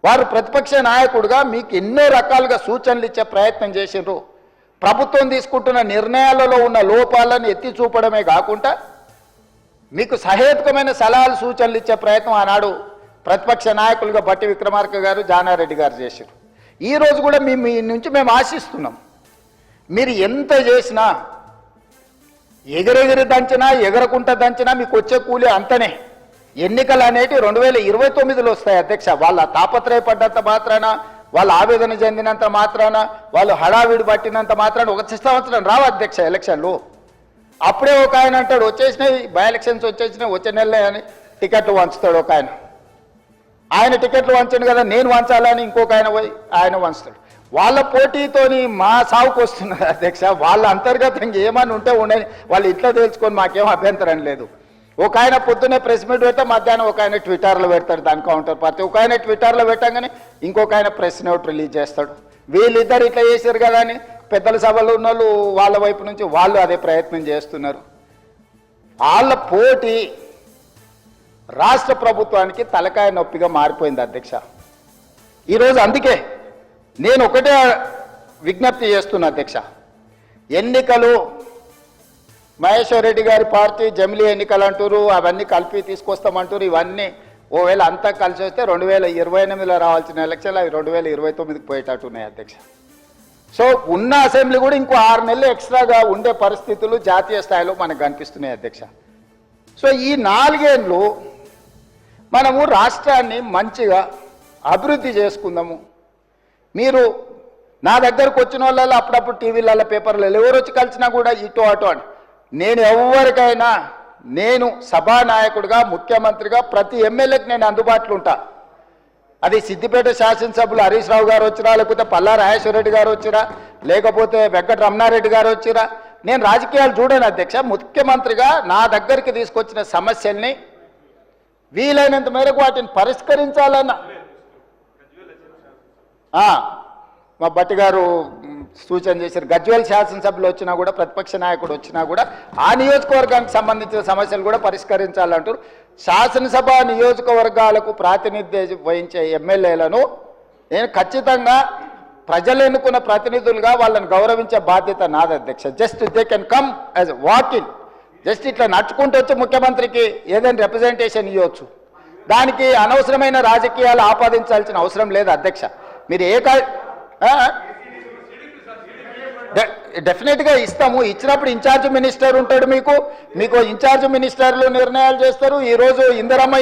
వారు ప్రతిపక్ష నాయకుడిగా మీకు ఎన్నో రకాలుగా సూచనలు ఇచ్చే ప్రయత్నం చేసిండ్రు. ప్రభుత్వం తీసుకుంటున్న నిర్ణయాలలో ఉన్న లోపాలను ఎత్తి చూపడమే కాకుండా మీకు సహేతుకమైన సలహాలు సూచనలు ఇచ్చే ప్రయత్నం ఆనాడు ప్రతిపక్ష నాయకులుగా బట్టి విక్రమార్క గారు, జానారెడ్డి గారు చేశారు. ఈరోజు కూడా మీ నుంచి మేము ఆశిస్తున్నాం, మీరు ఎంత చేసినా ఎగరెగిరి దంచినా ఎగరకుంట దంచినా మీకు వచ్చే కూలి అంతనే. ఎన్నికలు అనేవి 2029లో వస్తాయి అధ్యక్ష. వాళ్ళ తాపత్రయపడ్డంత మాత్రాన, వాళ్ళు ఆవేదన చెందినంత మాత్రాన, వాళ్ళు హడావిడి పట్టినంత మాత్రాన ఒక సంవత్సరం రావు అధ్యక్ష ఎలక్షన్లు. అప్పుడే ఒక ఆయన అంటాడు వచ్చేసినాయి బై ఎలక్షన్స్ వచ్చేసినాయి వచ్చే నెలలే అని టికెట్లు వంచుతాడు ఒక ఆయన. ఆయన టికెట్లు వంచండి కదా నేను వంచాలని ఇంకొక ఆయన పోయి ఆయన వంచుతాడు. వాళ్ళ పోటీతోని మా సాగుకు వస్తున్నారు అధ్యక్ష. వాళ్ళ అంతర్గతంగా ఏమని ఉంటే ఉండని వాళ్ళు ఇట్లా తెలుసుకొని మాకేం అభ్యంతరం లేదు. ఒక ఆయన పొద్దున్నే ప్రెస్ మీట్ పెడితే మధ్యాహ్నం ఒక ఆయన ట్విట్టర్లో పెడతాడు దాని కౌంటర్ పార్టీ. ఒక ఆయన ట్విట్టర్లో పెట్టగానే ఇంకొక ఆయన ప్రెస్ నోట్ రిలీజ్ చేస్తాడు. వీళ్ళిద్దరు ఇట్లా చేశారు కదా అని పెద్దల సభలో ఉన్న వాళ్ళు వాళ్ళ వైపు నుంచి వాళ్ళు అదే ప్రయత్నం చేస్తున్నారు. వాళ్ళ పోటీ రాష్ట్ర ప్రభుత్వానికి తలకాయ నొప్పిగా మారిపోయింది అధ్యక్ష. ఈరోజు అందుకే నేను ఒకటే విజ్ఞప్తి చేస్తున్నా అధ్యక్ష, ఎన్నికలు మహేశ్వర్ రెడ్డి గారి పార్టీ జమిలీ ఎన్నికలు అంటారు, అవన్నీ కలిపి తీసుకొస్తామంటారు. ఇవన్నీ ఓవేళ అంతా కలిసి వస్తే 2028లో రావాల్సిన ఎలక్షన్లు అవి 2029కి పోయేటట్టు ఉన్నాయి అధ్యక్ష. సో ఉన్న అసెంబ్లీ కూడా ఇంకో 6 నెలలు ఎక్స్ట్రాగా ఉండే పరిస్థితులు జాతీయ స్థాయిలో మనకు కనిపిస్తున్నాయి అధ్యక్ష. సో ఈ 4 ఏళ్ళు మనము రాష్ట్రాన్ని మంచిగా అభివృద్ధి చేసుకుందాము. మీరు నా దగ్గరకు వచ్చిన వాళ్ళలో అప్పుడప్పుడు టీవీలలో పేపర్లలో ఎవరు వచ్చి కలిసినా కూడా ఇటు అటు అని నేను ఎవరికైనా నేను సభానాయకుడిగా ముఖ్యమంత్రిగా ప్రతి ఎమ్మెల్యేకి నేను అందుబాటులో ఉంటా. అది సిద్దిపేట శాసనసభ్యులు హరీష్ రావు గారు వచ్చిరా, లేకపోతే పల్లా రాజేశ్వరరెడ్డి గారు వచ్చిరా, లేకపోతే వెంకట రమణారెడ్డి గారు వచ్చిరా, నేను రాజకీయాలు చూడను అధ్యక్ష. ముఖ్యమంత్రిగా నా దగ్గరికి తీసుకొచ్చిన సమస్యల్ని వీలైనంత మేరకు వాటిని పరిష్కరించాలన్న మా బట్టి గారు సూచన చేశారు. గజ్వేల్ శాసనసభ్యులు వచ్చినా కూడా ప్రతిపక్ష నాయకుడు వచ్చినా కూడా ఆ నియోజకవర్గానికి సంబంధించిన సమస్యలు కూడా పరిష్కరించాలంటారు. శాసనసభ నియోజకవర్గాలకు ప్రాతినిధ్యం వహించే ఎమ్మెల్యేలను నేను ఖచ్చితంగా ప్రజలు ఎన్నుకున్న ప్రతినిధులుగా వాళ్ళని గౌరవించే బాధ్యత నాది అధ్యక్ష. Just they can come as walk in, just ఇట్లా నడుచుకుంటూ వచ్చి ముఖ్యమంత్రికి ఏదైనా రిప్రజెంటేషన్ ఇవ్వచ్చు. దానికి అనవసరమైన రాజకీయాలు ఆపాదించాల్సిన అవసరం లేదు అధ్యక్ష. మీరు డెఫినెట్గా ఇస్తాము. ఇచ్చినప్పుడు ఇన్ఛార్జ్ మినిస్టర్ ఉంటాడు, మీకు ఇన్ఛార్జ్ మినిస్టర్లు నిర్ణయాలు చేస్తారు. ఈరోజు ఇందిరమ్మ